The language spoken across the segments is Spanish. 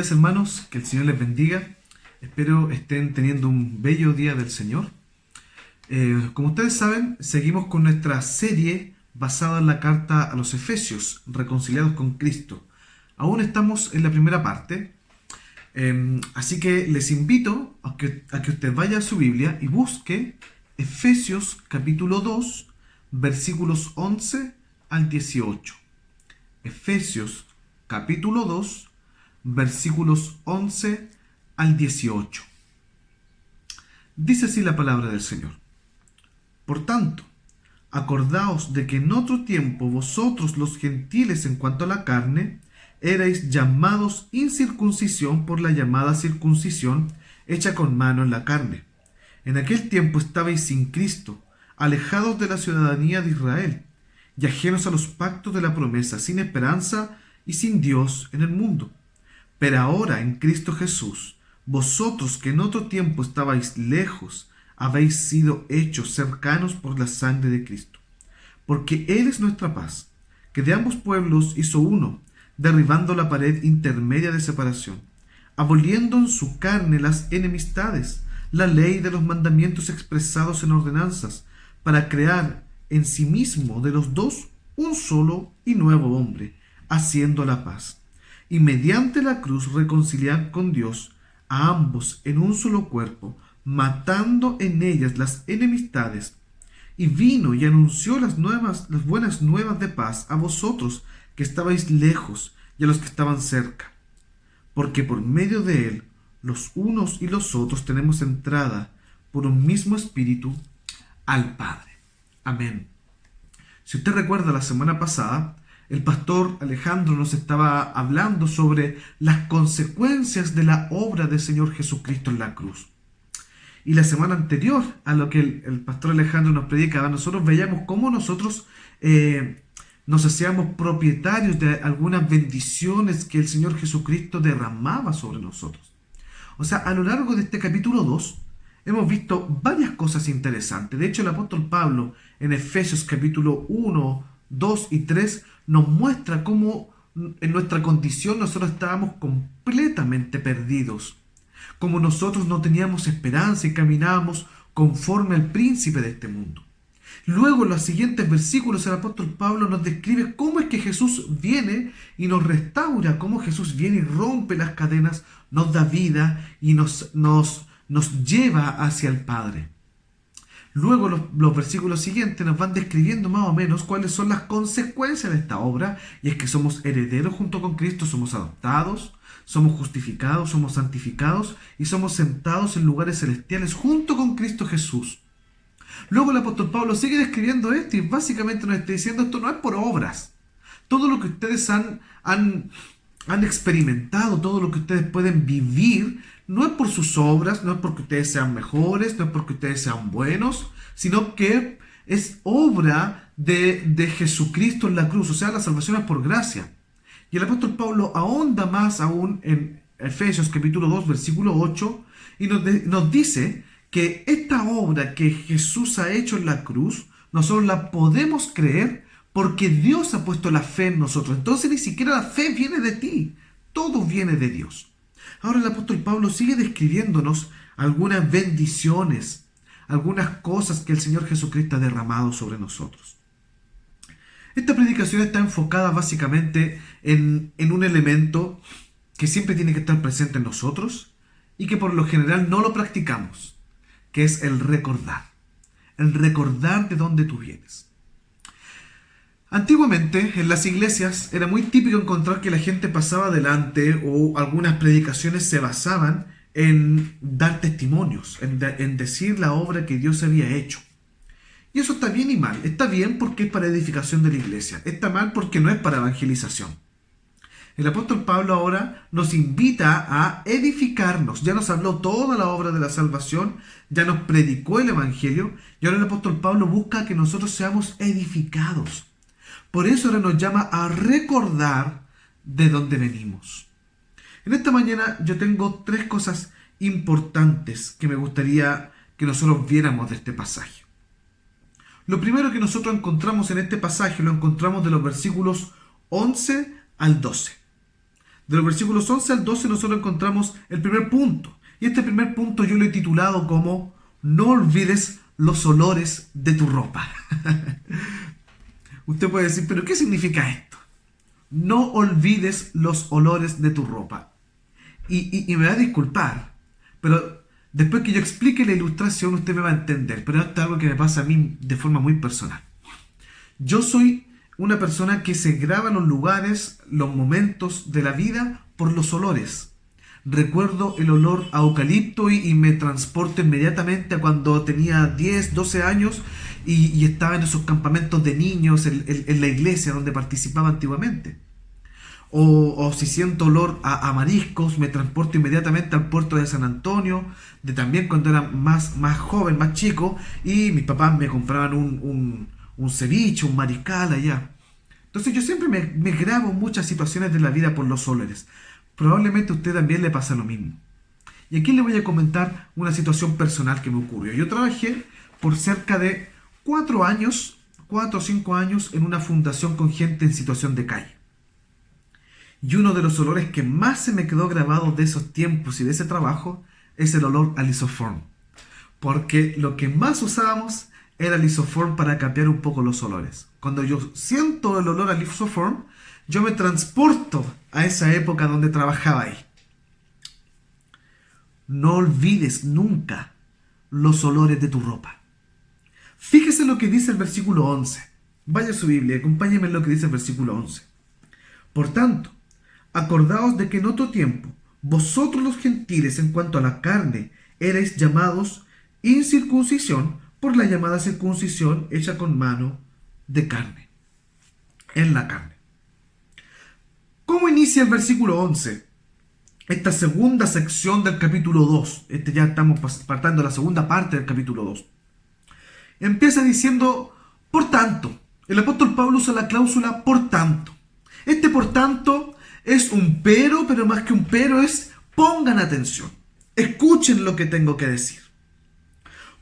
días, hermanos, que el Señor les bendiga. Espero estén teniendo un bello día del Señor. Como ustedes saben, seguimos con nuestra serie basada en la carta a los Efesios, reconciliados con Cristo. Aún estamos en la primera parte, así que les invito a que usted vaya a su Biblia y busque Efesios capítulo 2, versículos 11 al 18. Efesios capítulo 2, versículos 11 al 18. Dice así la palabra del Señor. Por tanto, acordaos de que en otro tiempo vosotros los gentiles en cuanto a la carne, erais llamados incircuncisión por la llamada circuncisión hecha con mano en la carne. En aquel tiempo estabais sin Cristo, alejados de la ciudadanía de Israel, y ajenos a los pactos de la promesa, sin esperanza y sin Dios en el mundo. Pero ahora en Cristo Jesús, vosotros que en otro tiempo estabais lejos, habéis sido hechos cercanos por la sangre de Cristo. Porque Él es nuestra paz, que de ambos pueblos hizo uno, derribando la pared intermedia de separación, aboliendo en su carne las enemistades, la ley de los mandamientos expresados en ordenanzas, para crear en sí mismo de los dos un solo y nuevo hombre, haciendo la paz, y mediante la cruz reconciliar con Dios a ambos en un solo cuerpo, matando en ellas las enemistades, y vino y anunció las buenas nuevas de paz a vosotros que estabais lejos y a los que estaban cerca, porque por medio de él los unos y los otros tenemos entrada por un mismo espíritu al Padre. Amén. Si usted recuerda, la semana pasada el pastor Alejandro nos estaba hablando sobre las consecuencias de la obra del Señor Jesucristo en la cruz. Y la semana anterior a lo que el pastor Alejandro nos predicaba, nosotros veíamos cómo nosotros nos hacíamos propietarios de algunas bendiciones que el Señor Jesucristo derramaba sobre nosotros. O sea, a lo largo de este capítulo 2 hemos visto varias cosas interesantes. De hecho, el apóstol Pablo en Efesios capítulo 1, 2 y 3 nos muestra cómo en nuestra condición nosotros estábamos completamente perdidos, como nosotros no teníamos esperanza y caminábamos conforme al príncipe de este mundo. Luego, en los siguientes versículos, el apóstol Pablo nos describe cómo es que Jesús viene y nos restaura, cómo Jesús viene y rompe las cadenas, nos da vida y nos lleva hacia el Padre. Luego los versículos siguientes nos van describiendo más o menos cuáles son las consecuencias de esta obra, y es que somos herederos junto con Cristo, somos adoptados, somos justificados, somos santificados y somos sentados en lugares celestiales junto con Cristo Jesús. Luego el apóstol Pablo sigue describiendo esto y básicamente nos está diciendo: esto no es por obras. Todo lo que ustedes han experimentado, todo lo que ustedes pueden vivir, no es por sus obras, no es porque ustedes sean mejores, no es porque ustedes sean buenos, sino que es obra de Jesucristo en la cruz. O sea, la salvación es por gracia. Y el apóstol Pablo ahonda más aún en Efesios capítulo 2, versículo 8, y nos dice que esta obra que Jesús ha hecho en la cruz, nosotros la podemos creer porque Dios ha puesto la fe en nosotros. Entonces ni siquiera la fe viene de ti, todo viene de Dios. Ahora el apóstol Pablo sigue describiéndonos algunas bendiciones, algunas cosas que el Señor Jesucristo ha derramado sobre nosotros. Esta predicación está enfocada básicamente en un elemento que siempre tiene que estar presente en nosotros y que por lo general no lo practicamos, que es el recordar de dónde tú vienes. Antiguamente, en las iglesias, era muy típico encontrar que la gente pasaba adelante o algunas predicaciones se basaban en dar testimonios, en decir la obra que Dios había hecho. Y eso está bien y mal. Está bien porque es para edificación de la iglesia. Está mal porque no es para evangelización. El apóstol Pablo ahora nos invita a edificarnos. Ya nos habló toda la obra de la salvación, ya nos predicó el evangelio, y ahora el apóstol Pablo busca que nosotros seamos edificados. Por eso ahora nos llama a recordar de dónde venimos. En esta mañana yo tengo 3 cosas importantes que me gustaría que nosotros viéramos de este pasaje. Lo primero que nosotros encontramos en este pasaje lo encontramos de los versículos 11 al 12. De los versículos 11 al 12 nosotros encontramos el primer punto. Y este primer punto yo lo he titulado como no olvides los olores de tu ropa. Usted puede decir, pero ¿qué significa esto? No olvides los olores de tu ropa. Y me va a disculpar, pero después que yo explique la ilustración usted me va a entender. Pero esto es algo que me pasa a mí de forma muy personal. Yo soy una persona que se graba los lugares, los momentos de la vida por los olores. Recuerdo el olor a eucalipto y me transporto inmediatamente a cuando tenía 10, 12 años y estaba en esos campamentos de niños en la iglesia donde participaba antiguamente. O si siento olor a mariscos, me transporto inmediatamente al puerto de San Antonio, de también cuando era más joven, más chico, y mis papás me compraban un ceviche, un mariscal allá. Entonces yo siempre me grabo muchas situaciones de la vida por los olores. Probablemente a usted también le pasa lo mismo. Y aquí le voy a comentar una situación personal que me ocurrió. Yo trabajé por cerca de 4 o 5 años, en una fundación con gente en situación de calle. Y uno de los olores que más se me quedó grabado de esos tiempos y de ese trabajo es el olor al lisoform. Porque lo que más usábamos era el lisoform para cambiar un poco los olores. Cuando yo siento el olor al lisoform, yo me transporto a esa época donde trabajaba ahí. No olvides nunca los olores de tu ropa. Fíjese lo que dice el versículo 11. Vaya a su Biblia, acompáñeme en lo que dice el versículo 11. Por tanto, acordaos de que en otro tiempo, vosotros los gentiles en cuanto a la carne, erais llamados incircuncisión por la llamada circuncisión hecha con mano de carne. En la carne. ¿Cómo inicia el versículo 11? Esta segunda sección del capítulo 2. Ya estamos partando de la segunda parte del capítulo 2. Empieza diciendo, por tanto. El apóstol Pablo usa la cláusula por tanto. Este por tanto es un pero más que un pero es pongan atención. Escuchen lo que tengo que decir.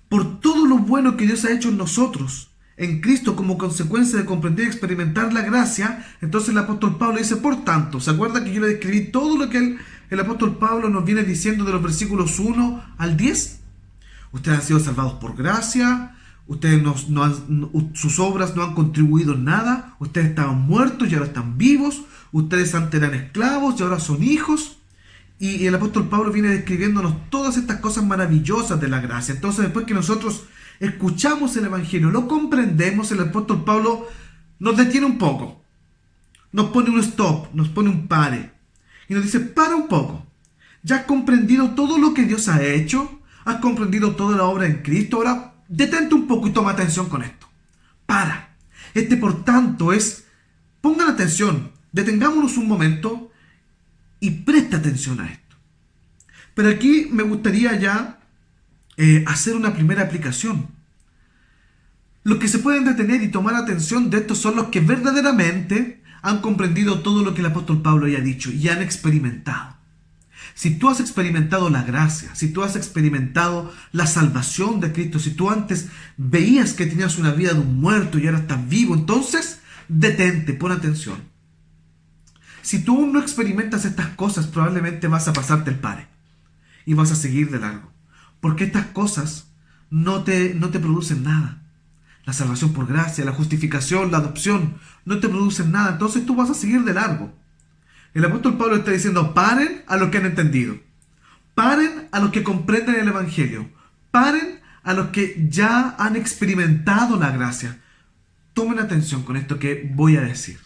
Por todo lo bueno que Dios ha hecho en nosotros, en Cristo, como consecuencia de comprender y experimentar la gracia, entonces el apóstol Pablo dice, por tanto, ¿se acuerda que yo le describí todo lo que el apóstol Pablo nos viene diciendo de los versículos 1 al 10? Ustedes han sido salvados por gracia, ustedes sus obras no han contribuido en nada, ustedes estaban muertos y ahora están vivos, ustedes antes eran esclavos y ahora son hijos. Y el apóstol Pablo viene describiéndonos todas estas cosas maravillosas de la gracia. Entonces, después que nosotros escuchamos el Evangelio, lo comprendemos, el apóstol Pablo nos detiene un poco, nos pone un stop, nos pone un pare y nos dice, para un poco, ya has comprendido todo lo que Dios ha hecho, has comprendido toda la obra en Cristo, ahora detente un poco y toma atención con esto. Para. Por tanto pongan atención, detengámonos un momento y presta atención a esto. Pero aquí me gustaría ya hacer una primera aplicación. Los que se pueden detener y tomar atención de esto son los que verdaderamente han comprendido todo lo que el apóstol Pablo haya dicho y han experimentado. Si tú has experimentado la gracia, si tú has experimentado la salvación de Cristo, si tú antes veías que tenías una vida de un muerto y ahora estás vivo, entonces detente, pon atención. Si tú aún no experimentas estas cosas, probablemente vas a pasarte el pare y vas a seguir de largo. Porque estas cosas no te producen nada. La salvación por gracia, la justificación, la adopción, no te producen nada. Entonces tú vas a seguir de largo. El apóstol Pablo está diciendo, paren a los que han entendido. Paren a los que comprenden el Evangelio. Paren a los que ya han experimentado la gracia. Tomen atención con esto que voy a decir.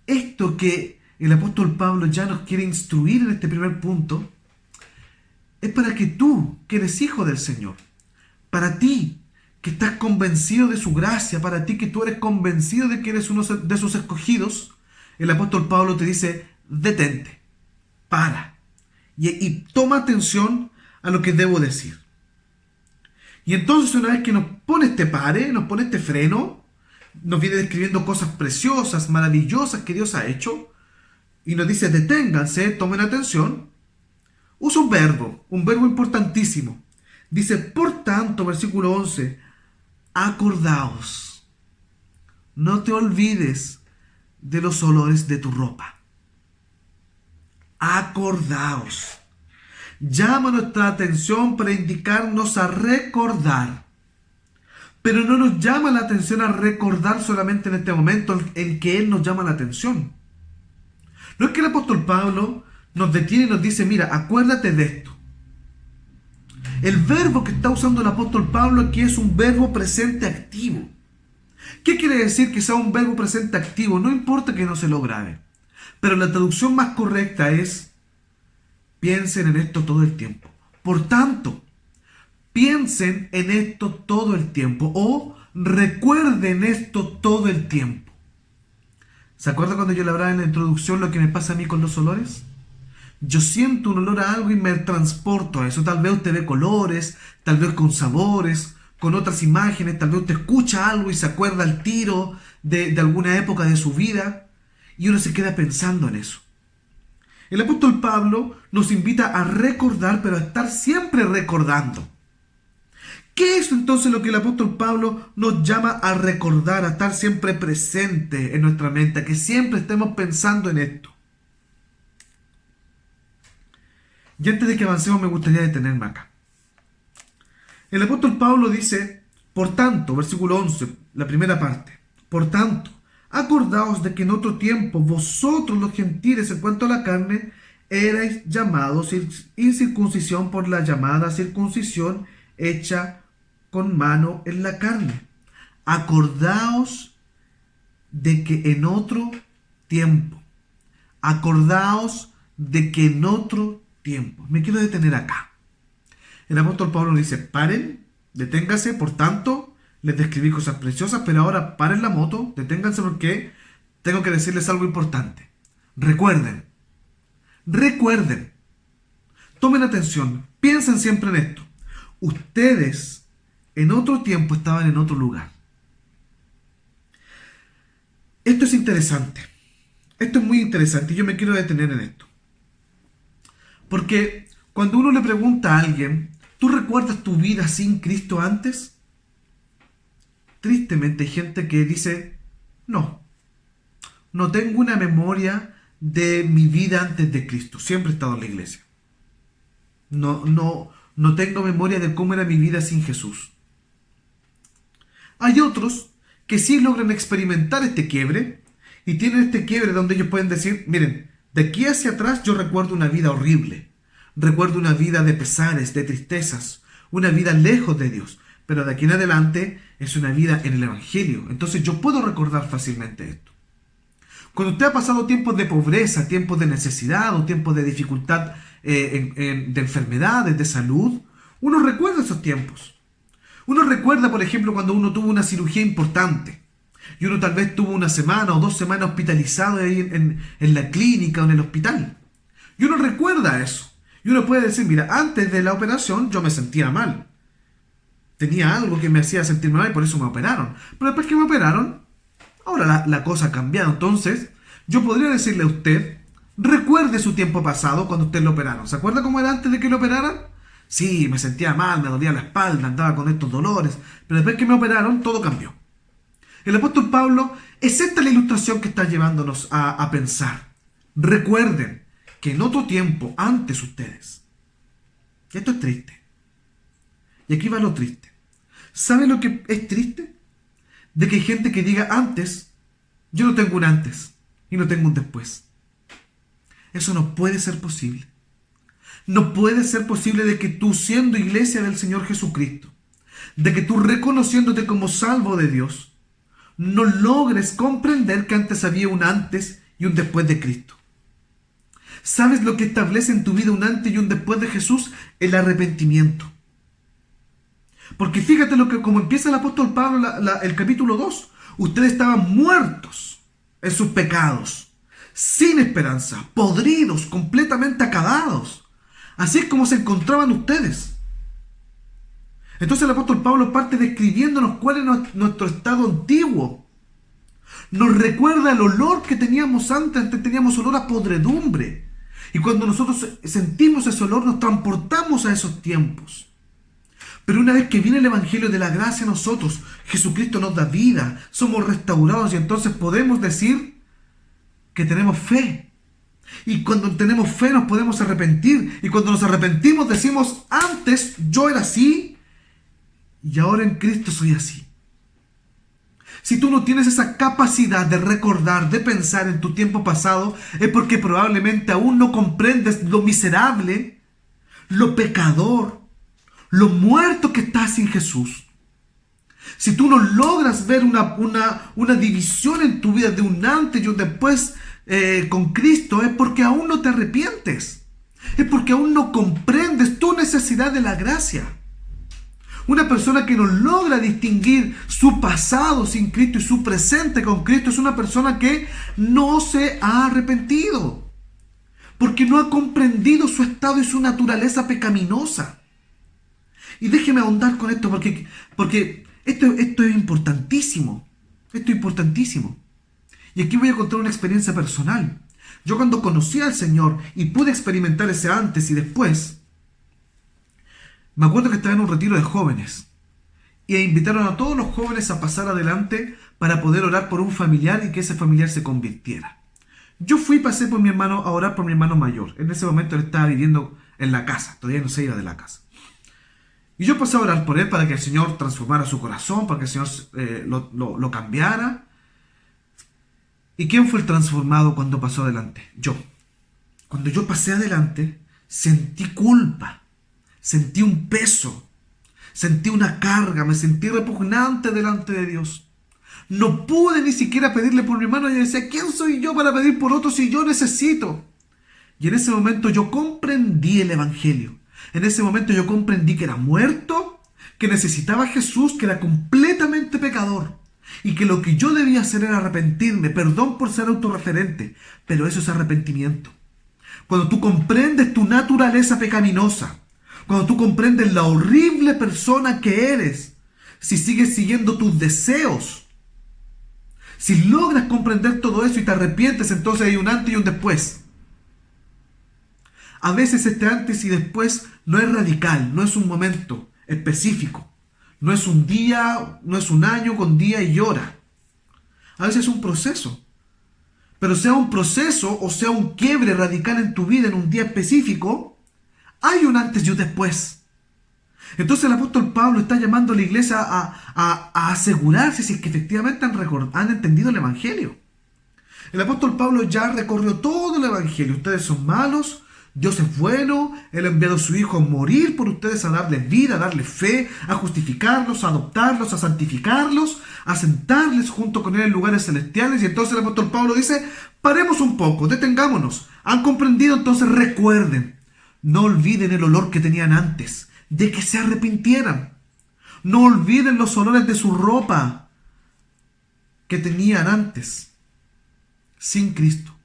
Esto que el apóstol Pablo ya nos quiere instruir en este primer punto es para que tú, que eres hijo del Señor, para ti, que estás convencido de su gracia, para ti que tú eres convencido de que eres uno de sus escogidos, el apóstol Pablo te dice, detente, para, y toma atención a lo que debo decir. Y entonces una vez que nos pone este pare, nos pone este freno, nos viene describiendo cosas preciosas, maravillosas que Dios ha hecho, y nos dice, deténganse, tomen atención. Usa un verbo importantísimo. Dice, por tanto, versículo 11, acordaos, no te olvides de los olores de tu ropa. Acordaos. Llama nuestra atención para indicarnos a recordar. Pero no nos llama la atención a recordar solamente en este momento en que Él nos llama la atención. No es que el apóstol Pablo nos detiene y nos dice, mira, acuérdate de esto. El verbo que está usando el apóstol Pablo aquí es un verbo presente activo. ¿Qué quiere decir que sea un verbo presente activo? No importa que no se lo grabe. Pero la traducción más correcta es, piensen en esto todo el tiempo. Por tanto, piensen en esto todo el tiempo o recuerden esto todo el tiempo. ¿Se acuerda cuando yo le hablaba en la introducción lo que me pasa a mí con los olores? Yo siento un olor a algo y me transporto a eso. Tal vez usted ve colores, tal vez con sabores, con otras imágenes, tal vez usted escucha algo y se acuerda al tiro de alguna época de su vida y uno se queda pensando en eso. El apóstol Pablo nos invita a recordar, pero a estar siempre recordando. ¿Qué es entonces lo que el apóstol Pablo nos llama a recordar, a estar siempre presente en nuestra mente, a que siempre estemos pensando en esto? Y antes de que avancemos me gustaría detenerme acá. El apóstol Pablo dice, por tanto, versículo 11, la primera parte, por tanto, acordaos de que en otro tiempo vosotros los gentiles en cuanto a la carne erais llamados incircuncisión por la llamada circuncisión hecha con mano en la carne. Acordaos de que en otro tiempo. Acordaos de que en otro tiempo. Me quiero detener acá. El apóstol Pablo dice, paren, deténganse, por tanto, les describí cosas preciosas, pero ahora paren la moto, deténganse porque tengo que decirles algo importante. Recuerden, tomen atención, piensen siempre en esto. Ustedes en otro tiempo estaban en otro lugar. Esto es interesante, esto es muy interesante y yo me quiero detener en esto. Porque cuando uno le pregunta a alguien, ¿tú recuerdas tu vida sin Cristo antes? Tristemente hay gente que dice, no tengo una memoria de mi vida antes de Cristo. Siempre he estado en la iglesia. No tengo memoria de cómo era mi vida sin Jesús. Hay otros que sí logran experimentar este quiebre y tienen este quiebre donde ellos pueden decir, miren, de aquí hacia atrás yo recuerdo una vida horrible. Recuerdo una vida de pesares, de tristezas, una vida lejos de Dios. Pero de aquí en adelante es una vida en el Evangelio. Entonces yo puedo recordar fácilmente esto. Cuando usted ha pasado tiempos de pobreza, tiempos de necesidad o tiempos de dificultad, de enfermedades, de salud, uno recuerda esos tiempos. Uno recuerda, por ejemplo, cuando uno tuvo una cirugía importante y uno tal vez tuvo una semana o 2 semanas hospitalizado ahí en la clínica o en el hospital. Y uno recuerda eso. Y uno puede decir, mira, antes de la operación yo me sentía mal. Tenía algo que me hacía sentirme mal y por eso me operaron. Pero después que me operaron, ahora la cosa ha cambiado. Entonces, yo podría decirle a usted, recuerde su tiempo pasado cuando usted lo operaron. ¿Se acuerda cómo era antes de que lo operaran? Sí, me sentía mal, me dolía la espalda, andaba con estos dolores. Pero después que me operaron, todo cambió. El apóstol Pablo, es esta la ilustración que está llevándonos a pensar. Recuerden que en otro tiempo, antes ustedes. Y esto es triste. Y aquí va lo triste. ¿Sabe lo que es triste? De que hay gente que diga antes, yo no tengo un antes y no tengo un después. Eso no puede ser posible. No puede ser posible de que tú, siendo iglesia del Señor Jesucristo, de que tú reconociéndote como salvo de Dios, no logres comprender que antes había un antes y un después de Cristo. ¿Sabes lo que establece en tu vida un antes y un después de Jesús? El arrepentimiento. Porque fíjate como empieza el apóstol Pablo el capítulo 2. Ustedes estaban muertos en sus pecados, sin esperanza, podridos, completamente acabados. Así es como se encontraban ustedes. Entonces el apóstol Pablo parte describiéndonos cuál es nuestro estado antiguo. Nos recuerda el olor que teníamos antes teníamos olor a podredumbre. Y cuando nosotros sentimos ese olor, nos transportamos a esos tiempos. Pero una vez que viene el Evangelio de la gracia a nosotros, Jesucristo nos da vida, somos restaurados y entonces podemos decir que tenemos fe. Y cuando tenemos fe nos podemos arrepentir. Y cuando nos arrepentimos decimos, antes yo era así y ahora en Cristo soy así. Si tú no tienes esa capacidad de recordar, de pensar en tu tiempo pasado, es porque probablemente aún no comprendes lo miserable, lo pecador, lo muerto que estás sin Jesús. Si tú no logras ver una división en tu vida de un antes y un después con Cristo, es porque aún no te arrepientes. Es porque aún no comprendes tu necesidad de la gracia. Una persona que no logra distinguir su pasado sin Cristo y su presente con Cristo es una persona que no se ha arrepentido. Porque no ha comprendido su estado y su naturaleza pecaminosa. Y déjeme ahondar con esto porque esto es importantísimo. Esto es importantísimo. Y aquí voy a contar una experiencia personal. Yo cuando conocí al Señor y pude experimentar ese antes y después, me acuerdo que estaba en un retiro de jóvenes y invitaron a todos los jóvenes a pasar adelante para poder orar por un familiar y que ese familiar se convirtiera. Yo fui y pasé por mi hermano a orar por mi hermano mayor. En ese momento él estaba viviendo en la casa, todavía no se iba de la casa. Y yo pasé a orar por él para que el Señor transformara su corazón, para que el Señor lo cambiara. ¿Y quién fue el transformado cuando pasó adelante? Yo. Cuando yo pasé adelante, sentí culpa, sentí un peso, sentí una carga, me sentí repugnante delante de Dios. No pude ni siquiera pedirle por mi hermano. Y decía, ¿quién soy yo para pedir por otro si yo necesito? Y en ese momento yo comprendí el Evangelio. En ese momento yo comprendí que era muerto, que necesitaba a Jesús, que era completamente pecador. Y que lo que yo debía hacer era arrepentirme. Perdón por ser autorreferente, pero eso es arrepentimiento. Cuando tú comprendes tu naturaleza pecaminosa, cuando tú comprendes la horrible persona que eres, si sigues siguiendo tus deseos, si logras comprender todo eso y te arrepientes, entonces hay un antes y un después. A veces este antes y después no es radical, no es un momento específico. No es un día, no es un año con día y hora. A veces es un proceso. Pero sea un proceso o sea un quiebre radical en tu vida en un día específico, hay un antes y un después. Entonces el apóstol Pablo está llamando a la iglesia a asegurarse si es que efectivamente han entendido el Evangelio. El apóstol Pablo ya recorrió todo el Evangelio. Ustedes son malos, Dios es bueno, Él ha enviado a su Hijo a morir por ustedes, a darles vida, a darles fe, a justificarlos, a adoptarlos, a santificarlos, a sentarles junto con Él en lugares celestiales. Y entonces el apóstol Pablo dice, paremos un poco, detengámonos. ¿Han comprendido? Entonces recuerden, no olviden el olor que tenían antes, de que se arrepintieran. No olviden los olores de su ropa que tenían antes, sin Cristo.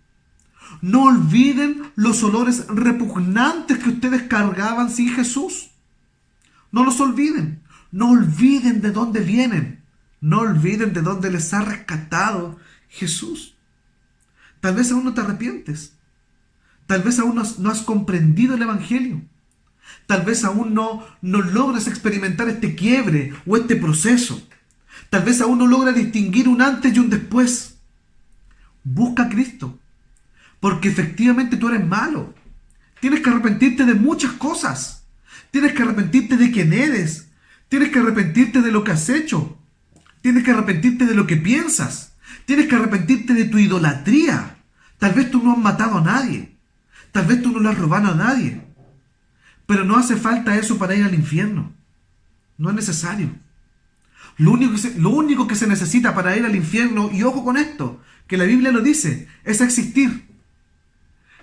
No olviden los olores repugnantes que ustedes cargaban sin Jesús. No los olviden. No olviden de dónde vienen. No olviden de dónde les ha rescatado Jesús. Tal vez aún no te arrepientes. Tal vez aún no has comprendido el Evangelio. Tal vez aún no logres experimentar este quiebre o este proceso. Tal vez aún no logras distinguir un antes y un después. Busca a Cristo. Porque efectivamente tú eres malo. Tienes que arrepentirte de muchas cosas. Tienes que arrepentirte de quién eres. Tienes que arrepentirte de lo que has hecho. Tienes que arrepentirte de lo que piensas. Tienes que arrepentirte de tu idolatría. Tal vez tú no has matado a nadie. Tal vez tú no le has robado a nadie. Pero no hace falta eso para ir al infierno. No es necesario. Lo único que se necesita para ir al infierno, y ojo con esto, que la Biblia lo dice, es existir.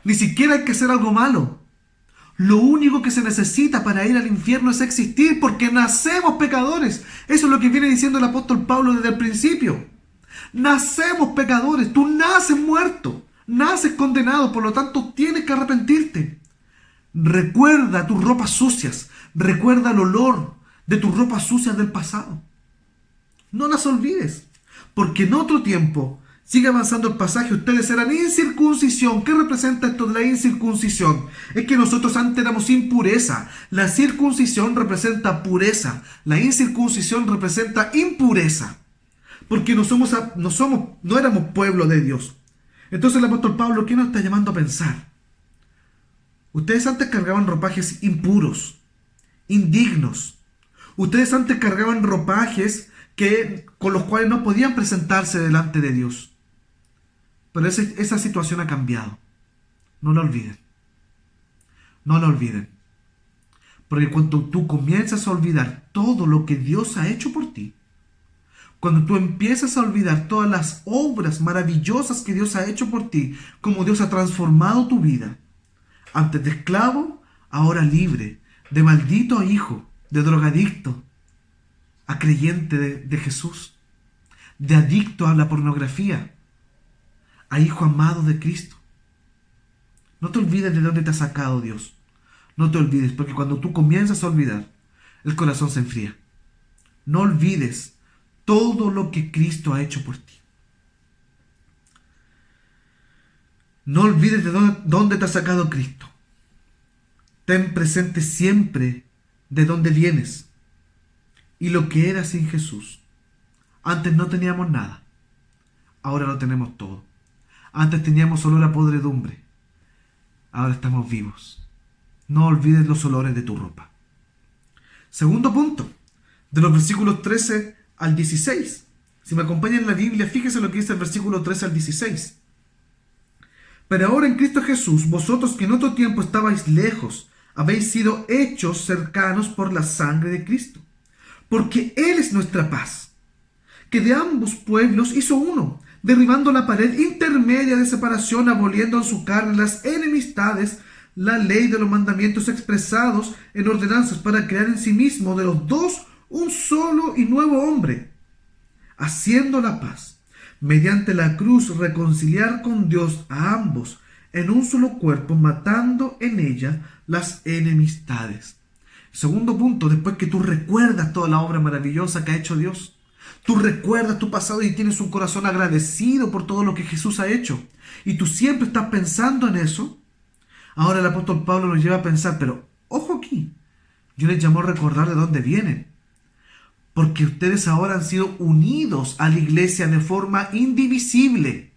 Ni siquiera hay que hacer algo malo. Lo único que se necesita para ir al infierno es existir, porque nacemos pecadores. Eso es lo que viene diciendo el apóstol Pablo desde el principio. Nacemos pecadores. Tú naces muerto. Naces condenado. Por lo tanto, tienes que arrepentirte. Recuerda tus ropas sucias. Recuerda el olor de tus ropas sucias del pasado. No las olvides. Porque en otro tiempo, sigue avanzando el pasaje, ustedes eran incircuncisión. ¿Qué representa esto de la incircuncisión? Es que nosotros antes éramos impureza. La circuncisión representa pureza. La incircuncisión representa impureza. Porque no éramos pueblo de Dios. Entonces el apóstol Pablo, ¿qué nos está llamando a pensar? Ustedes antes cargaban ropajes impuros, indignos. Ustedes antes cargaban ropajes con los cuales no podían presentarse delante de Dios. Pero esa situación ha cambiado. No lo olviden. No lo olviden. Porque cuando tú comienzas a olvidar todo lo que Dios ha hecho por ti, cuando tú empiezas a olvidar todas las obras maravillosas que Dios ha hecho por ti, como Dios ha transformado tu vida, antes de esclavo, ahora libre, de maldito a hijo, de drogadicto, a creyente de Jesús, de adicto a la pornografía, a hijo amado de Cristo. No te olvides de dónde te ha sacado Dios. No te olvides, porque cuando tú comienzas a olvidar, el corazón se enfría. No olvides todo lo que Cristo ha hecho por ti. No olvides de dónde te ha sacado Cristo. Ten presente siempre de dónde vienes y lo que eras sin Jesús. Antes no teníamos nada, ahora lo tenemos todo. Antes teníamos olor a podredumbre, ahora estamos vivos. No olvides los olores de tu ropa. Segundo punto, de los versículos 13 al 16. Si me acompañan en la Biblia, fíjese lo que dice el versículo 13 al 16. Pero ahora en Cristo Jesús, vosotros que en otro tiempo estabais lejos, habéis sido hechos cercanos por la sangre de Cristo. Porque Él es nuestra paz, que de ambos pueblos hizo uno, derribando la pared intermedia de separación, aboliendo en su carne las enemistades, la ley de los mandamientos expresados en ordenanzas, para crear en sí mismo de los dos un solo y nuevo hombre, haciendo la paz, mediante la cruz reconciliar con Dios a ambos en un solo cuerpo, matando en ella las enemistades. Segundo punto, después que tú recuerdas toda la obra maravillosa que ha hecho Dios, tú recuerdas tu pasado y tienes un corazón agradecido por todo lo que Jesús ha hecho, y tú siempre estás pensando en eso. Ahora el apóstol Pablo nos lleva a pensar, pero ojo aquí, yo les llamo a recordar de dónde vienen. Porque ustedes ahora han sido unidos a la iglesia de forma indivisible.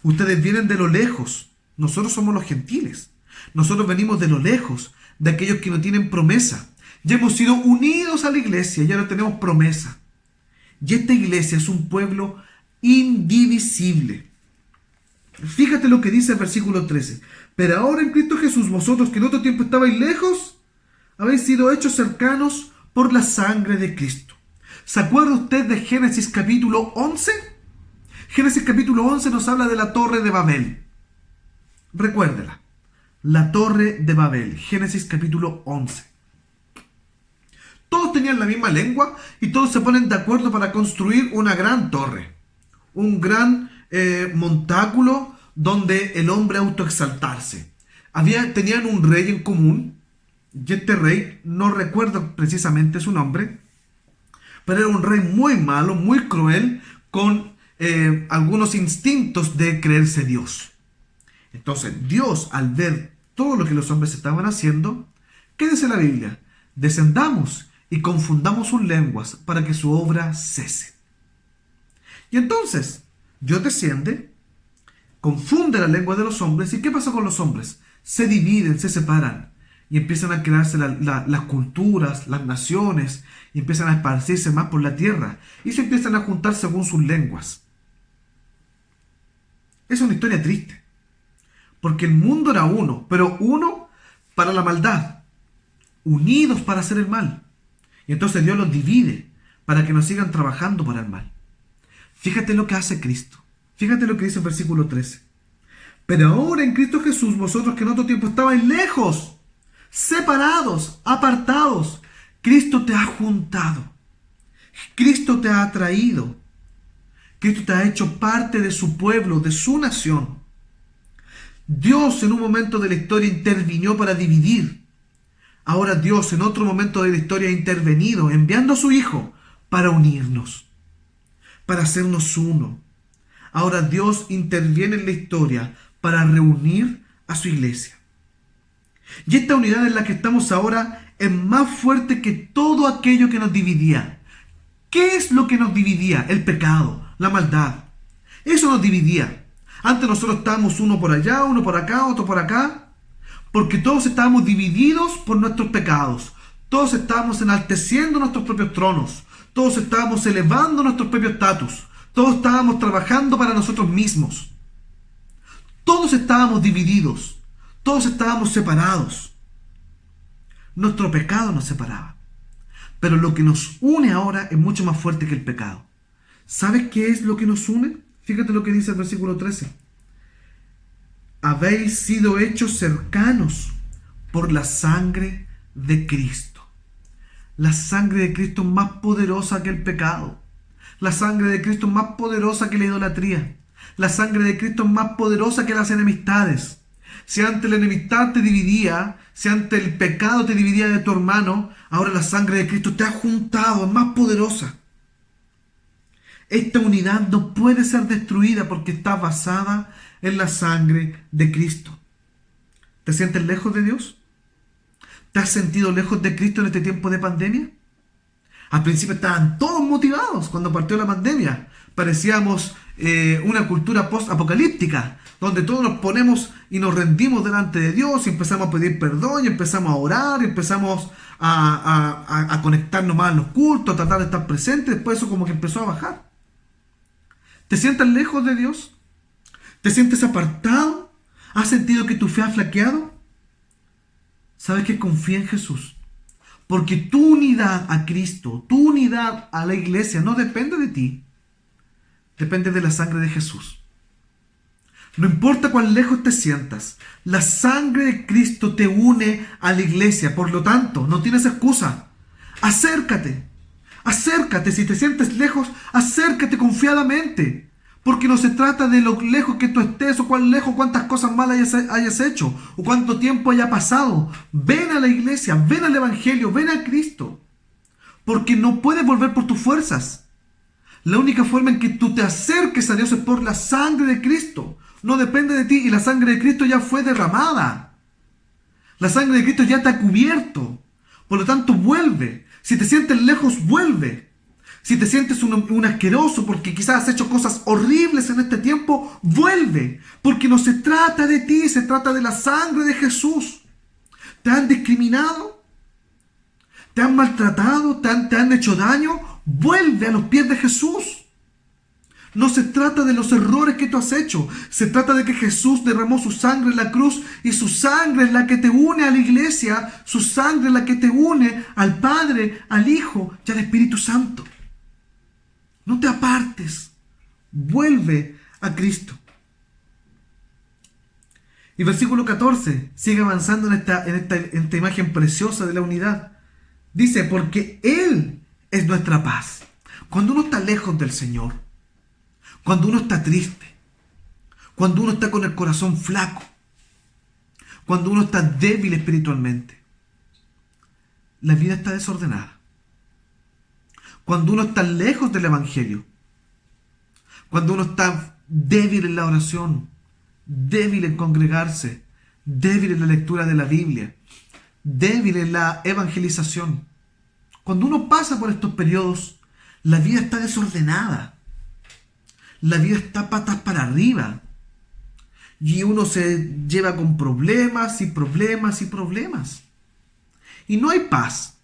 Ustedes vienen de lo lejos. Nosotros somos los gentiles. Nosotros venimos de lo lejos, de aquellos que no tienen promesa. Ya hemos sido unidos a la iglesia, ya no tenemos promesa. Y esta iglesia es un pueblo indivisible. Fíjate lo que dice el versículo 13. Pero ahora en Cristo Jesús, vosotros que en otro tiempo estabais lejos, habéis sido hechos cercanos por la sangre de Cristo. ¿Se acuerda usted de Génesis capítulo 11? Génesis capítulo 11 nos habla de la Torre de Babel. Recuérdela. La Torre de Babel. Génesis capítulo 11. Todos tenían la misma lengua y todos se ponen de acuerdo para construir una gran torre. Un gran montáculo donde el hombre autoexaltarse. Tenían un rey en común. Y este rey, no recuerdo precisamente su nombre, pero era un rey muy malo, muy cruel, con algunos instintos de creerse Dios. Entonces Dios, al ver todo lo que los hombres estaban haciendo, ¿qué dice la Biblia? Descendamos y confundamos sus lenguas para que su obra cese. Y entonces Dios desciende, confunde la lengua de los hombres. ¿Y qué pasa con los hombres? Se dividen, se separan. Y empiezan a crearse las culturas, las naciones, y empiezan a esparcirse más por la tierra. Y se empiezan a juntar según sus lenguas. Es una historia triste. Porque el mundo era uno, pero uno para la maldad. Unidos para hacer el mal. Y entonces Dios los divide para que no sigan trabajando para el mal. Fíjate lo que hace Cristo. Fíjate lo que dice el versículo 13. Pero ahora en Cristo Jesús, vosotros que en otro tiempo estabais lejos, separados, apartados, Cristo te ha juntado. Cristo te ha atraído. Cristo te ha hecho parte de su pueblo, de su nación. Dios en un momento de la historia intervino para dividir. Ahora Dios en otro momento de la historia ha intervenido, enviando a su Hijo para unirnos, para hacernos uno. Ahora Dios interviene en la historia para reunir a su iglesia. Y esta unidad en la que estamos ahora es más fuerte que todo aquello que nos dividía. ¿Qué es lo que nos dividía? El pecado, la maldad. Eso nos dividía. Antes nosotros estábamos uno por allá, uno por acá, otro por acá, porque todos estábamos divididos por nuestros pecados. Todos estábamos enalteciendo nuestros propios tronos. Todos estábamos elevando nuestros propios estatus. Todos estábamos trabajando para nosotros mismos. Todos estábamos divididos. Todos estábamos separados. Nuestro pecado nos separaba. Pero lo que nos une ahora es mucho más fuerte que el pecado. ¿Sabes qué es lo que nos une? Fíjate lo que dice el versículo 13. Habéis sido hechos cercanos por la sangre de Cristo. La sangre de Cristo es más poderosa que el pecado. La sangre de Cristo es más poderosa que la idolatría. La sangre de Cristo es más poderosa que las enemistades. Si antes la enemistad te dividía, si antes el pecado te dividía de tu hermano, ahora la sangre de Cristo te ha juntado, es más poderosa. Esta unidad no puede ser destruida porque está basada en la sangre de Cristo. ¿Te sientes lejos de Dios? ¿Te has sentido lejos de Cristo en este tiempo de pandemia? Al principio estaban todos motivados cuando partió la pandemia. Parecíamos una cultura post-apocalíptica, donde todos nos ponemos y nos rendimos delante de Dios y empezamos a pedir perdón y empezamos a orar y empezamos a conectarnos más a los cultos, a tratar de estar presentes. Después eso como que empezó a bajar. ¿Te sientes lejos de Dios? ¿Te sientes apartado? ¿Has sentido que tu fe ha flaqueado? ¿Sabes que confía en Jesús? Porque tu unidad a Cristo, tu unidad a la iglesia no depende de ti. Depende de la sangre de Jesús. No importa cuán lejos te sientas, la sangre de Cristo te une a la iglesia. Por lo tanto, no tienes excusa. Acércate. Acércate. Si te sientes lejos, acércate confiadamente. Porque no se trata de lo lejos que tú estés o cuán lejos, cuántas cosas malas hayas hecho o cuánto tiempo haya pasado. Ven a la iglesia, ven al evangelio, ven a Cristo. Porque no puedes volver por tus fuerzas. La única forma en que tú te acerques a Dios es por la sangre de Cristo. No depende de ti y la sangre de Cristo ya fue derramada. La sangre de Cristo ya te ha cubierto. Por lo tanto, vuelve. Si te sientes lejos, vuelve. Si te sientes un asqueroso porque quizás has hecho cosas horribles en este tiempo, vuelve. Porque no se trata de ti, se trata de la sangre de Jesús. ¿Te han discriminado? ¿Te han maltratado? ¿Te han hecho daño? Vuelve a los pies de Jesús. No se trata de los errores que tú has hecho. Se trata de que Jesús derramó su sangre en la cruz y su sangre es la que te une a la iglesia. Su sangre es la que te une al Padre, al Hijo y al Espíritu Santo. No te apartes. Vuelve a Cristo. Y versículo 14 sigue avanzando en esta imagen preciosa de la unidad. Dice, porque Él es nuestra paz. Cuando uno está lejos del Señor, cuando uno está triste, cuando uno está con el corazón flaco, cuando uno está débil espiritualmente, la vida está desordenada. Cuando uno está lejos del Evangelio, cuando uno está débil en la oración, débil en congregarse, débil en la lectura de la Biblia, débil en la evangelización, cuando uno pasa por estos periodos, la vida está desordenada. La vida está patas para arriba. Y uno se lleva con problemas y problemas y problemas. Y no hay paz.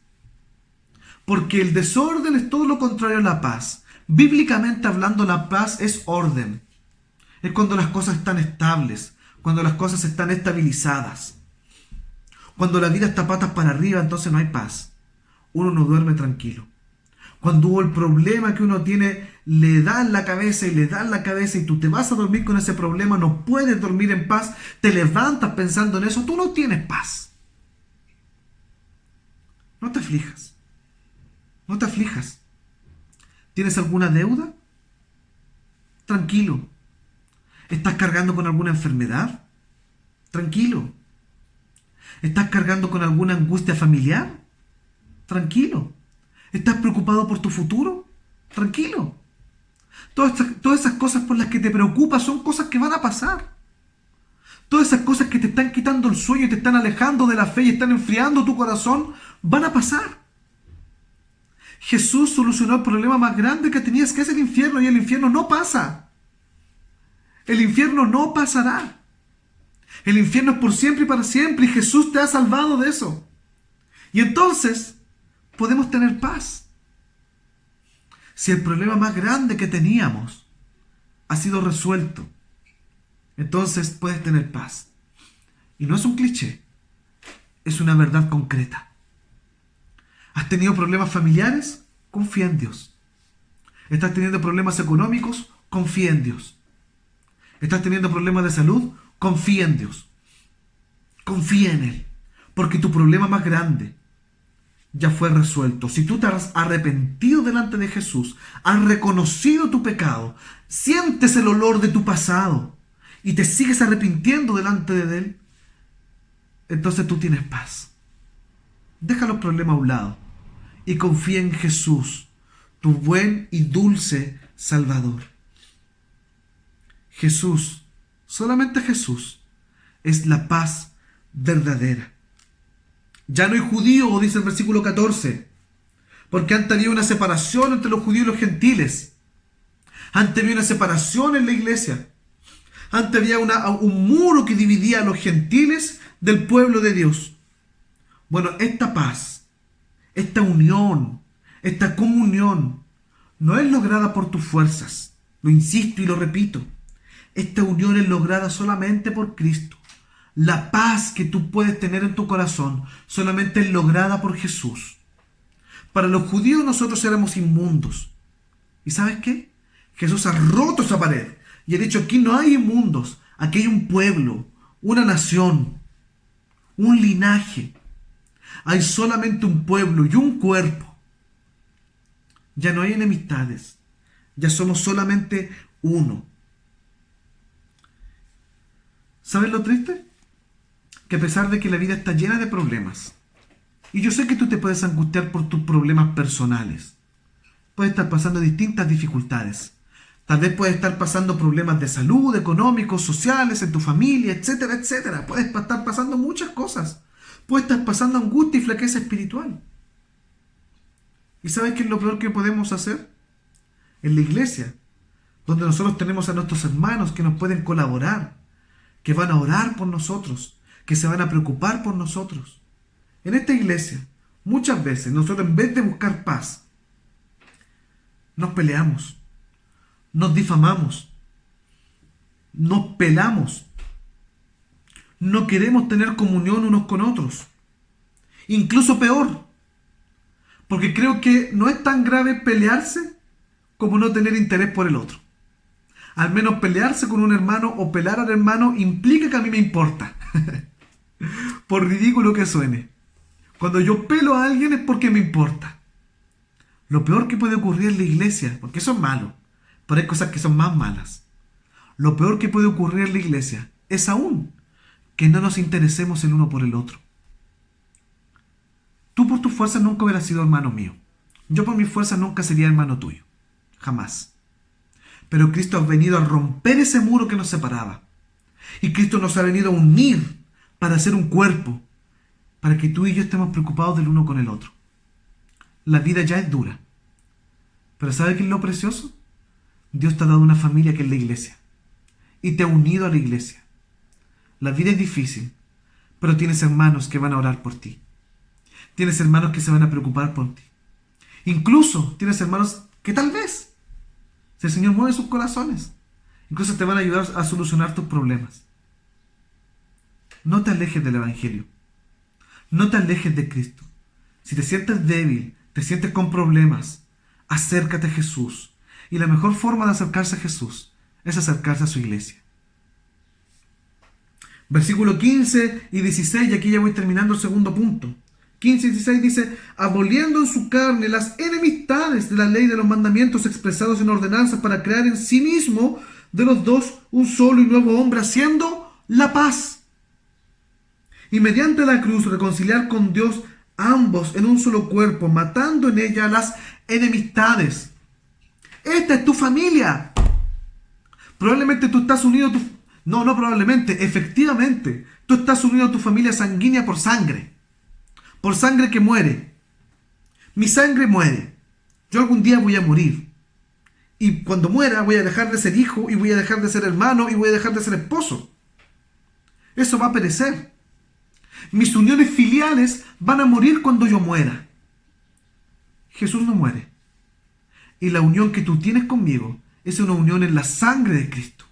Porque el desorden es todo lo contrario a la paz. Bíblicamente hablando, la paz es orden. Es cuando las cosas están estables. Cuando las cosas están estabilizadas. Cuando la vida está patas para arriba, entonces no hay paz. Uno no duerme tranquilo. Cuando hubo el problema que uno tiene, le da en la cabeza y le da en la cabeza y tú te vas a dormir con ese problema, no puedes dormir en paz, te levantas pensando en eso, tú no tienes paz. No te aflijas. No te aflijas. ¿Tienes alguna deuda? Tranquilo. ¿Estás cargando con alguna enfermedad? Tranquilo. ¿Estás cargando con alguna angustia familiar? Tranquilo. ¿Estás preocupado por tu futuro? Tranquilo. Todas esas cosas por las que te preocupas son cosas que van a pasar. Todas esas cosas que te están quitando el sueño y te están alejando de la fe y están enfriando tu corazón, van a pasar. Jesús solucionó el problema más grande que tenías, que es el infierno, y el infierno no pasa. El infierno no pasará. El infierno es por siempre y para siempre y Jesús te ha salvado de eso. Y entonces podemos tener paz. Si el problema más grande que teníamos ha sido resuelto, entonces puedes tener paz. Y no es un cliché, es una verdad concreta. ¿Has tenido problemas familiares? Confía en Dios. ¿Estás teniendo problemas económicos? Confía en Dios. ¿Estás teniendo problemas de salud? Confía en Dios. Confía en Él. Porque tu problema más grande ya fue resuelto. Si tú te has arrepentido delante de Jesús, has reconocido tu pecado, sientes el olor de tu pasado y te sigues arrepintiendo delante de Él, entonces tú tienes paz. Deja los problemas a un lado y confía en Jesús, tu buen y dulce Salvador. Jesús, solamente Jesús, es la paz verdadera. Ya no hay judío, dice el versículo 14, porque antes había una separación entre los judíos y los gentiles. Antes había una separación en la iglesia. Antes había un muro que dividía a los gentiles del pueblo de Dios. Bueno, esta paz, esta unión, esta comunión, no es lograda por tus fuerzas. Lo insisto y lo repito. Esta unión es lograda solamente por Cristo. La paz que tú puedes tener en tu corazón solamente es lograda por Jesús. Para los judíos nosotros éramos inmundos. ¿Y sabes qué? Jesús ha roto esa pared y ha dicho: aquí no hay inmundos, aquí hay un pueblo, una nación, un linaje. Hay solamente un pueblo y un cuerpo. Ya no hay enemistades, ya somos solamente uno. ¿Sabes lo triste? Que a pesar de que la vida está llena de problemas, y yo sé que tú te puedes angustiar por tus problemas personales, puedes estar pasando distintas dificultades, tal vez puedes estar pasando problemas de salud, económicos, sociales, en tu familia, etcétera, etcétera, puedes estar pasando muchas cosas, puedes estar pasando angustia y flaqueza espiritual. ¿Y sabes qué es lo peor que podemos hacer? En la iglesia, donde nosotros tenemos a nuestros hermanos que nos pueden colaborar, que van a orar por nosotros, que se van a preocupar por nosotros. En esta iglesia, muchas veces, nosotros en vez de buscar paz, nos peleamos, nos difamamos, nos pelamos, no queremos tener comunión unos con otros. Incluso peor, porque creo que no es tan grave pelearse como no tener interés por el otro. Al menos pelearse con un hermano o pelar al hermano implica que a mí me importa. Por ridículo que suene. Cuando yo pelo a alguien es porque me importa. Lo peor que puede ocurrir en la iglesia, porque eso es malo, pero hay cosas que son más malas. Lo peor que puede ocurrir en la iglesia es aún que no nos interesemos el uno por el otro. Tú por tus fuerzas nunca hubieras sido hermano mío. Yo por mis fuerzas nunca sería hermano tuyo. Jamás. Pero Cristo ha venido a romper ese muro que nos separaba. Y Cristo nos ha venido a unir para hacer un cuerpo, para que tú y yo estemos preocupados del uno con el otro. La vida ya es dura. Pero ¿sabe qué es lo precioso? Dios te ha dado una familia que es la iglesia. Y te ha unido a la iglesia. La vida es difícil, pero tienes hermanos que van a orar por ti. Tienes hermanos que se van a preocupar por ti. Incluso tienes hermanos que tal vez, si el Señor mueve sus corazones, incluso te van a ayudar a solucionar tus problemas. No te alejes del Evangelio. No te alejes de Cristo. Si te sientes débil, te sientes con problemas, acércate a Jesús. Y la mejor forma de acercarse a Jesús es acercarse a su iglesia. Versículo 15 y 16, y aquí ya voy terminando el segundo punto. 15 y 16 dice: aboliendo en su carne las enemistades de la ley de los mandamientos expresados en ordenanzas, para crear en sí mismo de los dos un solo y nuevo hombre, haciendo la paz. Y mediante la cruz reconciliar con Dios ambos en un solo cuerpo, matando en ella las enemistades. Esta es tu familia. Probablemente tú estás unido a tu... No probablemente, efectivamente. Tú estás unido a tu familia sanguínea por sangre que muere. Mi sangre muere. Yo algún día voy a morir. Y cuando muera voy a dejar de ser hijo y voy a dejar de ser hermano y voy a dejar de ser esposo. Eso va a perecer. Mis uniones filiales van a morir cuando yo muera. Jesús no muere. Y la unión que tú tienes conmigo es una unión en la sangre de Cristo.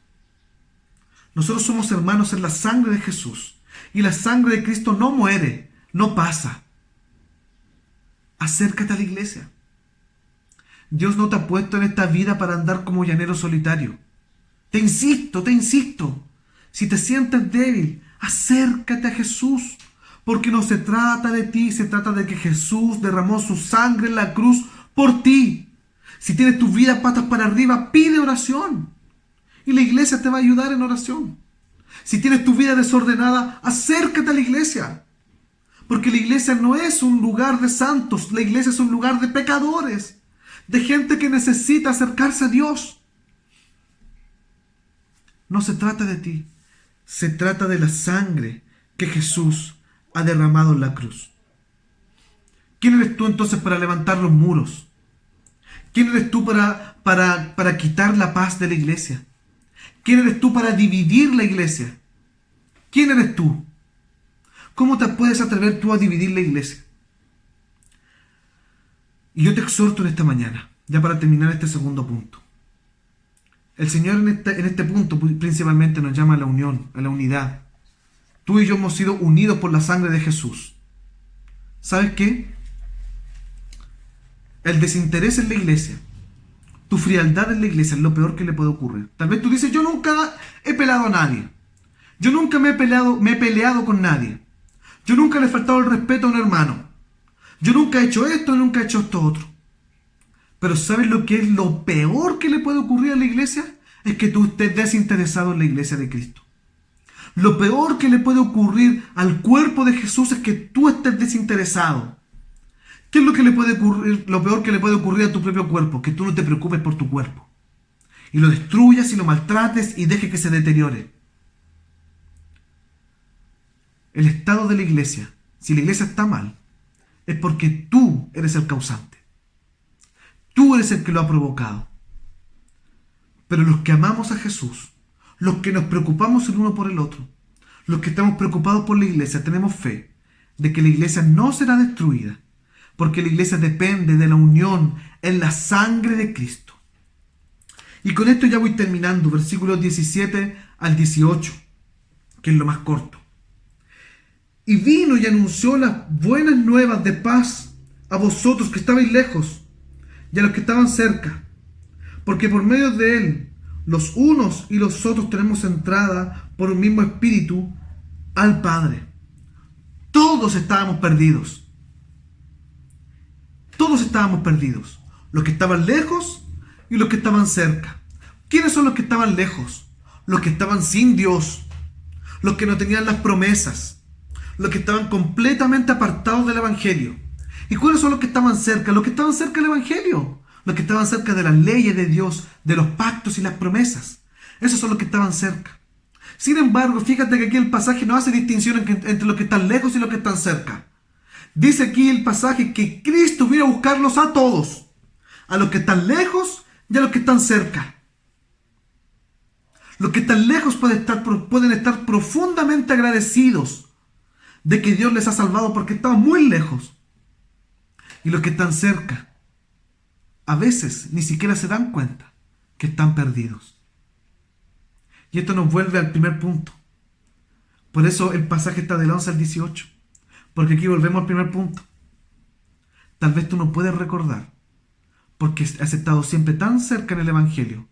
Nosotros somos hermanos en la sangre de Jesús. Y la sangre de Cristo no muere, no pasa. Acércate a la iglesia. Dios no te ha puesto en esta vida para andar como llanero solitario. Te insisto. Si te sientes débil, acércate a Jesús. Porque no se trata de ti, se trata de que Jesús derramó su sangre en la cruz por ti. Si tienes tu vida patas para arriba, pide oración. Y la iglesia te va a ayudar en oración. Si tienes tu vida desordenada, acércate a la iglesia. Porque la iglesia no es un lugar de santos, la iglesia es un lugar de pecadores, de gente que necesita acercarse a Dios. No se trata de ti, se trata de la sangre que Jesús ha derramado en la cruz. ¿Quién eres tú entonces para levantar los muros? ¿Quién eres tú para quitar la paz de la iglesia? ¿Quién eres tú para dividir la iglesia? ¿Quién eres tú? ¿Cómo te puedes atrever tú a dividir la iglesia? Y yo te exhorto en esta mañana, ya para terminar este segundo punto. El Señor en este punto principalmente nos llama a la unión, a la unidad. Tú y yo hemos sido unidos por la sangre de Jesús. ¿Sabes qué? El desinterés en la iglesia, tu frialdad en la iglesia es lo peor que le puede ocurrir. Tal vez tú dices, yo nunca he pelado a nadie. Yo nunca me he peleado con nadie. Yo nunca le he faltado el respeto a un hermano. Yo nunca he hecho esto, nunca he hecho esto otro. Pero ¿sabes lo que es lo peor que le puede ocurrir a la iglesia? Es que tú estés desinteresado en la iglesia de Cristo. Lo peor que le puede ocurrir al cuerpo de Jesús es que tú estés desinteresado. ¿Qué es lo que le puede ocurrir? Lo peor que le puede ocurrir a tu propio cuerpo, que tú no te preocupes por tu cuerpo. Y lo destruyas y lo maltrates y dejes que se deteriore. El estado de la iglesia, si la iglesia está mal, es porque tú eres el causante. Tú eres el que lo ha provocado. Pero los que amamos a Jesús, los que nos preocupamos el uno por el otro, los que estamos preocupados por la iglesia, tenemos fe de que la iglesia no será destruida, porque la iglesia depende de la unión en la sangre de Cristo. Y con esto ya voy terminando, versículos 17 al 18, que es lo más corto. Y vino y anunció las buenas nuevas de paz a vosotros que estabais lejos y a los que estaban cerca, porque por medio de él los unos y los otros tenemos entrada por un mismo espíritu al Padre. Todos estábamos perdidos. Todos estábamos perdidos. Los que estaban lejos y los que estaban cerca. ¿Quiénes son los que estaban lejos? Los que estaban sin Dios. Los que no tenían las promesas. Los que estaban completamente apartados del Evangelio. ¿Y cuáles son los que estaban cerca? Los que estaban cerca del Evangelio. Los que estaban cerca de las leyes de Dios, de los pactos y las promesas. Esos son los que estaban cerca. Sin embargo, fíjate que aquí el pasaje no hace distinción entre los que están lejos y los que están cerca. Dice aquí el pasaje que Cristo vino a buscarlos a todos. A los que están lejos y a los que están cerca. Los que están lejos pueden estar profundamente agradecidos de que Dios les ha salvado porque estaban muy lejos. Y los que están cerca, a veces ni siquiera se dan cuenta que están perdidos. Y esto nos vuelve al primer punto. Por eso el pasaje está del 11 al 18. Porque aquí volvemos al primer punto. Tal vez tú no puedes recordar, porque has estado siempre tan cerca en el Evangelio,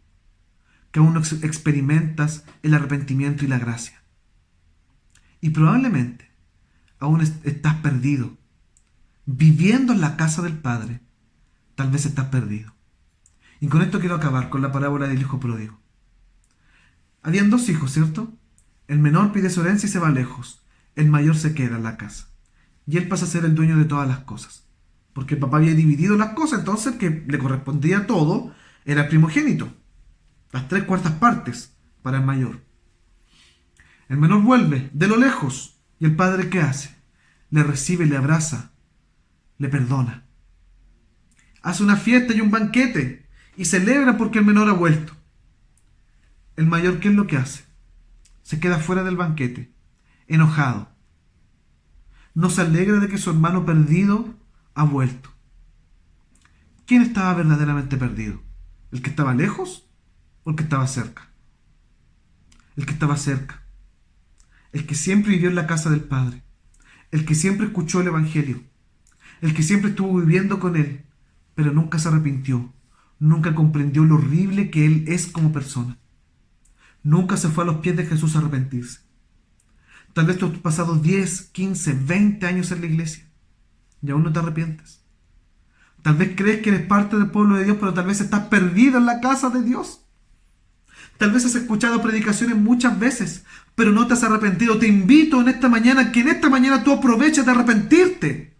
que aún no experimentas el arrepentimiento y la gracia. Y probablemente aún estás perdido. Viviendo en la casa del Padre, tal vez estás perdido. Y con esto quiero acabar con la parábola del hijo pródigo. Habían dos hijos, ¿cierto? El menor pide su herencia y se va lejos. El mayor se queda en la casa. Y él pasa a ser el dueño de todas las cosas. Porque el papá había dividido las cosas, entonces el que le correspondía todo era el primogénito. Las 3/4 partes para el mayor. El menor vuelve de lo lejos. ¿Y el padre qué hace? Le recibe, le abraza, le perdona. Hace una fiesta y un banquete y celebra porque el menor ha vuelto. El mayor, ¿qué es lo que hace? Se queda fuera del banquete, enojado. No se alegra de que su hermano perdido ha vuelto. ¿Quién estaba verdaderamente perdido? ¿El que estaba lejos o el que estaba cerca? El que estaba cerca. El que siempre vivió en la casa del Padre. El que siempre escuchó el Evangelio. El que siempre estuvo viviendo con Él, pero nunca se arrepintió. Nunca comprendió lo horrible que Él es como persona. Nunca se fue a los pies de Jesús a arrepentirse. Tal vez tú has pasado 10, 15, 20 años en la iglesia y aún no te arrepientes. Tal vez crees que eres parte del pueblo de Dios, pero tal vez estás perdido en la casa de Dios. Tal vez has escuchado predicaciones muchas veces, pero no te has arrepentido. Te invito en esta mañana que en esta mañana tú aproveches de arrepentirte.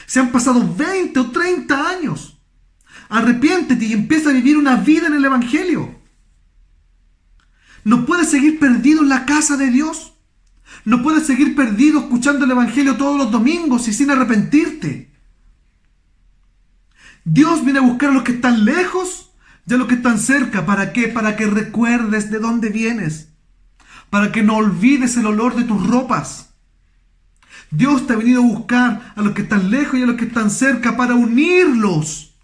Se han pasado 20 o 30 años. Arrepiéntete y empieza a vivir una vida en el Evangelio. No puedes seguir perdido en la casa de Dios. No puedes seguir perdido escuchando el Evangelio todos los domingos y sin arrepentirte. Dios viene a buscar a los que están lejos y a los que están cerca. ¿Para qué? Para que recuerdes de dónde vienes. Para que no olvides el olor de tus ropas. Dios te ha venido a buscar a los que están lejos y a los que están cerca para unirlos.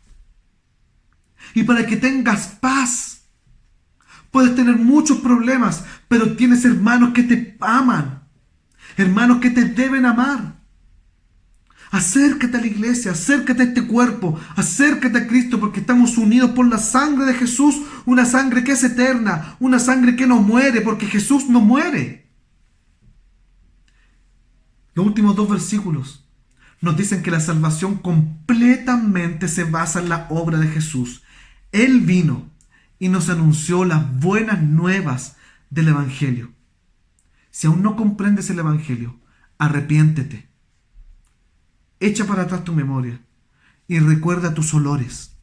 Y para que tengas paz. Puedes tener muchos problemas, pero tienes hermanos que te aman. Hermanos que te deben amar. Acércate a la iglesia, acércate a este cuerpo, acércate a Cristo, porque estamos unidos por la sangre de Jesús, una sangre que es eterna, una sangre que no muere, porque Jesús no muere. Los últimos 2 versículos nos dicen que la salvación completamente se basa en la obra de Jesús. Él vino y nos anunció las buenas nuevas del Evangelio. Si aún no comprendes el Evangelio, arrepiéntete. Echa para atrás tu memoria y recuerda tus olores.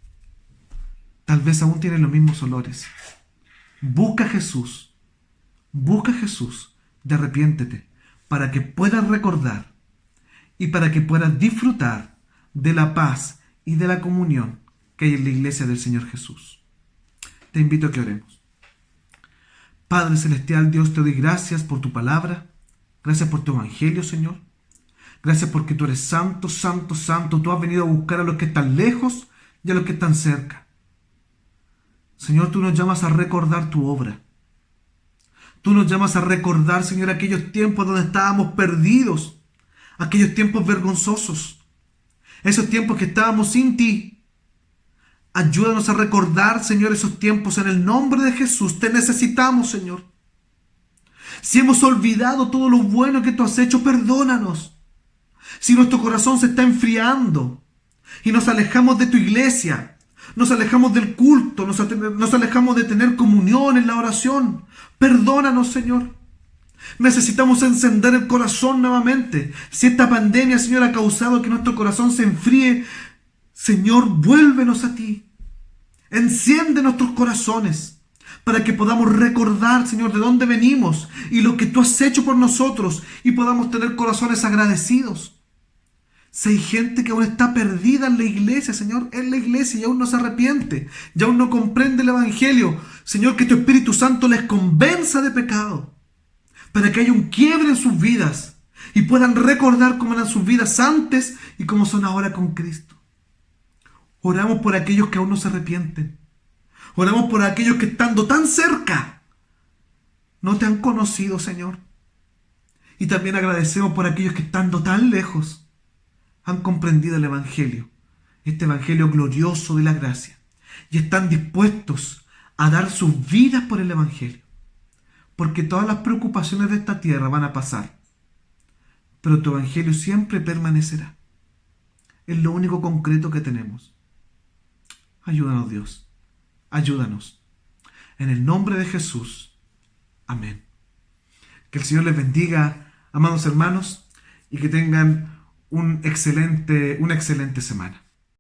Tal vez aún tienes los mismos olores. Busca a Jesús. Busca a Jesús y arrepiéntete para que puedas recordar y para que puedas disfrutar de la paz y de la comunión que hay en la iglesia del Señor Jesús. Te invito a que oremos. Padre Celestial, Dios, te doy gracias por tu palabra. Gracias por tu evangelio, Señor. Gracias porque tú eres santo, santo, santo. Tú has venido a buscar a los que están lejos y a los que están cerca. Señor, tú nos llamas a recordar tu obra. Tú nos llamas a recordar, Señor, aquellos tiempos donde estábamos perdidos. Aquellos tiempos vergonzosos. Esos tiempos que estábamos sin ti. Ayúdanos a recordar, Señor, esos tiempos en el nombre de Jesús. Te necesitamos, Señor. Si hemos olvidado todo lo bueno que tú has hecho, perdónanos. Si nuestro corazón se está enfriando y nos alejamos de tu iglesia, nos alejamos del culto, nos alejamos de tener comunión en la oración, perdónanos, Señor. Necesitamos encender el corazón nuevamente. Si esta pandemia, Señor, ha causado que nuestro corazón se enfríe, Señor, vuélvenos a ti. Enciende nuestros corazones para que podamos recordar, Señor, de dónde venimos y lo que tú has hecho por nosotros y podamos tener corazones agradecidos. Si hay gente que aún está perdida en la iglesia, Señor, en la iglesia y aún no se arrepiente, y aún no comprende el Evangelio, Señor, que tu Espíritu Santo les convenza de pecado para que haya un quiebre en sus vidas y puedan recordar cómo eran sus vidas antes y cómo son ahora con Cristo. Oramos por aquellos que aún no se arrepienten. Oramos por aquellos que estando tan cerca no te han conocido, Señor. Y también agradecemos por aquellos que estando tan lejos han comprendido el Evangelio, este Evangelio glorioso de la gracia, y están dispuestos a dar sus vidas por el Evangelio. Porque todas las preocupaciones de esta tierra van a pasar, pero tu Evangelio siempre permanecerá. Es lo único concreto que tenemos. Ayúdanos, Dios. Ayúdanos. En el nombre de Jesús. Amén. Que el Señor les bendiga, amados hermanos, y que tengan una excelente semana.